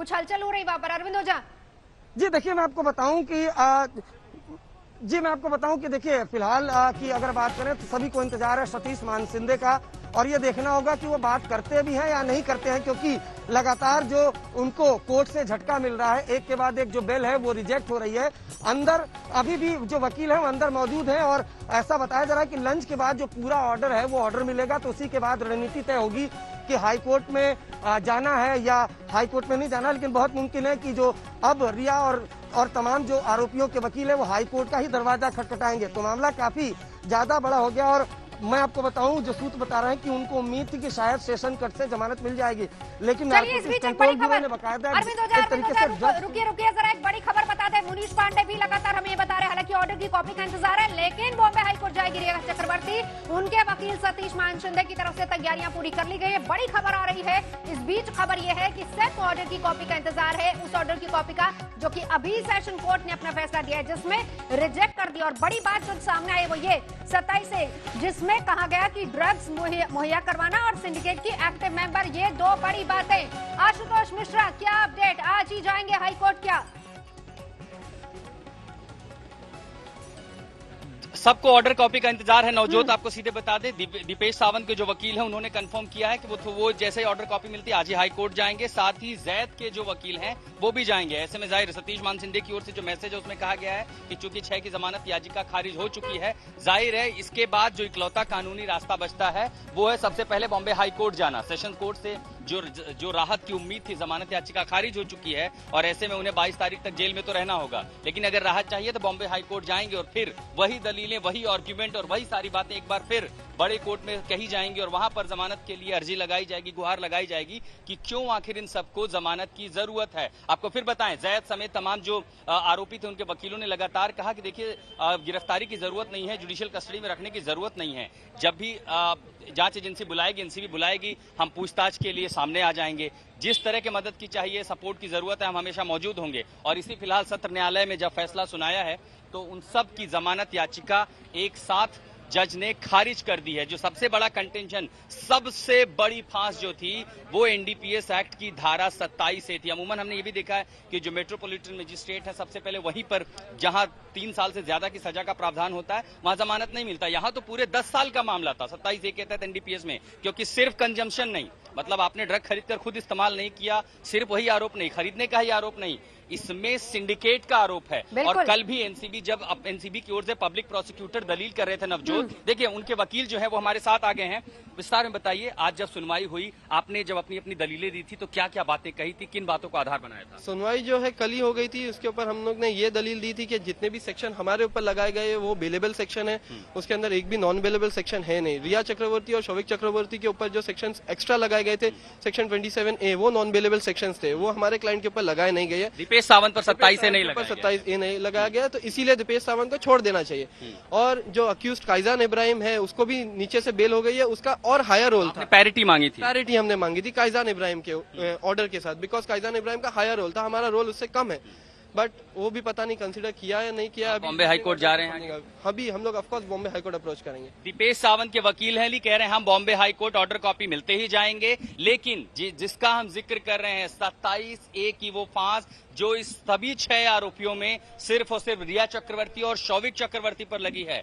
कुछ हलचल हो रही वहां पर, अरविंद ओझा? जी देखिए, मैं आपको बताऊं कि देखिए फिलहाल की अगर बात करें तो सभी को इंतजार है सतीश मानसिंदे का, और ये देखना होगा कि वो बात करते भी हैं या नहीं करते हैं, क्योंकि लगातार जो उनको कोर्ट से झटका मिल रहा है, एक के बाद एक जो बेल है वो रिजेक्ट हो रही है। अंदर अभी भी जो वकील है वो अंदर मौजूद है, और ऐसा बताया जा रहा है कि लंच के बाद जो पूरा ऑर्डर है वो ऑर्डर मिलेगा, तो उसी के बाद रणनीति तय होगी कि हाईकोर्ट में जाना है या हाईकोर्ट में नहीं जाना। लेकिन बहुत मुमकिन है कि जो अब रिया और तमाम जो आरोपियों के वकील है वो हाईकोर्ट का ही दरवाजा खटखटाएंगे। तो मामला काफी ज्यादा बड़ा हो गया, और मैं आपको बताऊं जो सूत्र बता रहे हैं कि उनको उम्मीद थी कि शायद सेशन कोर्ट से जमानत मिल जाएगी, लेकिन रुकिए जरा, एक बड़ी खबर बता दें। मुनीष पांडे भी लगातार हमें बता रहे हैं, हालांकि ऑर्डर की कॉपी का इंतजार है, लेकिन बॉम्बे हाईकोर्ट जाएगी रिया चक्रवर्ती। उनके वकील सतीश मानसिंदे की तरफ से तैयारियां पूरी कर ली गई है। बड़ी खबर आ रही है। इस बीच खबर यह है कि सिर्फ ऑर्डर की कॉपी का इंतजार है, उस ऑर्डर की कॉपी का जो कि अभी सेशन कोर्ट ने अपना फैसला दिया है, जिसमें रिजेक्ट कर दिया। और बड़ी बात जो सामने आई वो ये 27 से, जिसमें कहा गया कि ड्रग्स मुहैया करवाना और सिंडिकेट की एक्टिव मेंबर, ये दो बड़ी बातें। आशुतोष मिश्रा, क्या अपडेट? आज ही जाएंगे हाईकोर्ट क्या? सबको ऑर्डर कॉपी का इंतजार है। नवजोत आपको सीधे बता दें, दीपेश सावंत के जो वकील हैं उन्होंने कंफर्म किया है कि वो जैसे ही ऑर्डर कॉपी मिलती है आज ही हाई कोर्ट जाएंगे। साथ ही जैद के जो वकील हैं वो भी जाएंगे। ऐसे में जाहिर सतीश मानसिंदे की ओर से जो मैसेज है उसमें कहा गया है कि चूंकि 6 की जमानत याचिका खारिज हो चुकी है, जाहिर है इसके बाद जो इकलौता कानूनी रास्ता बचता है वो है सबसे पहले बॉम्बे हाई कोर्ट जाना। सेशन कोर्ट से जो राहत की उम्मीद थी, जमानत याचिका खारिज हो चुकी है और ऐसे में उन्हें 22 तारीख तक जेल में तो रहना होगा, लेकिन अगर राहत चाहिए तो बॉम्बे हाई कोर्ट जाएंगे और फिर वही दलीलें, वही आर्ग्यूमेंट और वही सारी बातें एक बार फिर बड़े कोर्ट में कही जाएंगी और वहां पर जमानत के लिए अर्जी लगाई जाएगी, गुहार लगाई जाएगी कि क्यों आखिर इन सबको जमानत की जरूरत है। आपको फिर बताएं, जैद समेत तमाम जो आरोपी थे उनके वकीलों ने लगातार कहा कि देखिए गिरफ्तारी की जरूरत नहीं है, जुडिशियल कस्टडी में रखने की जरूरत नहीं है। जब भी जांच एजेंसी बुलाएगी, एनसीबी बुलाएगी, हम पूछताछ के लिए सामने आ जाएंगे। जिस तरह की मदद की चाहिए, सपोर्ट की जरूरत है, हम हमेशा मौजूद होंगे। और इसी फिलहाल सत्र न्यायालय में जब फैसला सुनाया है तो उन सब की जमानत याचिका एक साथ जज ने खारिज कर दी है। जो सबसे बड़ा कंटेंशन, सबसे बड़ी फांस जो थी वो एनडीपीएस एक्ट की धारा 27 से थी। अमूमन हमने ये भी देखा है कि जो मेट्रोपॉलिटन मजिस्ट्रेट है सबसे पहले वहीं पर जहां 3 साल से ज्यादा की सजा का प्रावधान होता है वहां जमानत नहीं मिलता। यहां तो पूरे 10 साल का मामला था 27 ए के तहत एनडीपीएस में, क्योंकि सिर्फ कंजम्पशन नहीं, मतलब आपने ड्रग खरीद कर खुद इस्तेमाल नहीं किया, सिर्फ वही आरोप नहीं, खरीदने का ही आरोप नहीं, इसमें सिंडिकेट का आरोप है। और कल भी एनसीबी, जब एनसीबी की ओर से पब्लिक प्रोसिक्यूटर दलील कर रहे थे नवजोत, देखिए उनके वकील जो है वो हमारे साथ आ गए हैं। विस्तार में बताइए, आज जब सुनवाई हुई, आपने जब अपनी अपनी दलीलें दी थी तो क्या क्या बातें कही थी, किन बातों को आधार बनाया था? सुनवाई जो है कल ही हो गई थी, उसके ऊपर हम लोग ने ये दलील दी थी कि जितने भी सेक्शन हमारे ऊपर लगाए गए वो बेलेबल सेक्शन है, उसके अंदर एक भी नॉन बेलेबल सेक्शन है नहीं। रिया चक्रवर्ती और शौविक चक्रवर्ती के ऊपर जो सेक्शन एक्स्ट्रा लगाए गए थे, सेक्शन 27A, वो नॉन बेलेबल सेक्शन थे, वो हमारे क्लाइंट के ऊपर लगाए नहीं गए। दीपेश सावंत पर 27 27A नहीं लगाया गया, तो इसीलिए दीपेश सावंत को छोड़ देना चाहिए। और जो अक्यूज्ड कायजान इब्राहिम है उसको भी नीचे से बेल हो गई है, उसका और हायर रोल था। पैरिटी मांगी थी, पैरिटी हमने मांगी थी कायजान इब्राहिम के ऑर्डर के साथ, बिकॉज कायजान इब्राहिम का हायर रोल था, हमारा रोल उससे कम है, बट वो भी पता नहीं कंसीडर किया या नहीं किया। बॉम्बे हाईकोर्ट जा रहे हैं अभी हम लोग ऑफकोर्स बॉम्बे हाईकोर्ट अप्रोच करेंगे। दीपेश सावंत के वकील हैं, कह रहे हैं हम बॉम्बे हाईकोर्ट ऑर्डर कॉपी मिलते ही जाएंगे, लेकिन जिसका हम जिक्र कर रहे हैं 27A की वो फांस जो इस सभी 6 आरोपियों में सिर्फ और सिर्फ रिया चक्रवर्ती और शौविक चक्रवर्ती पर लगी है,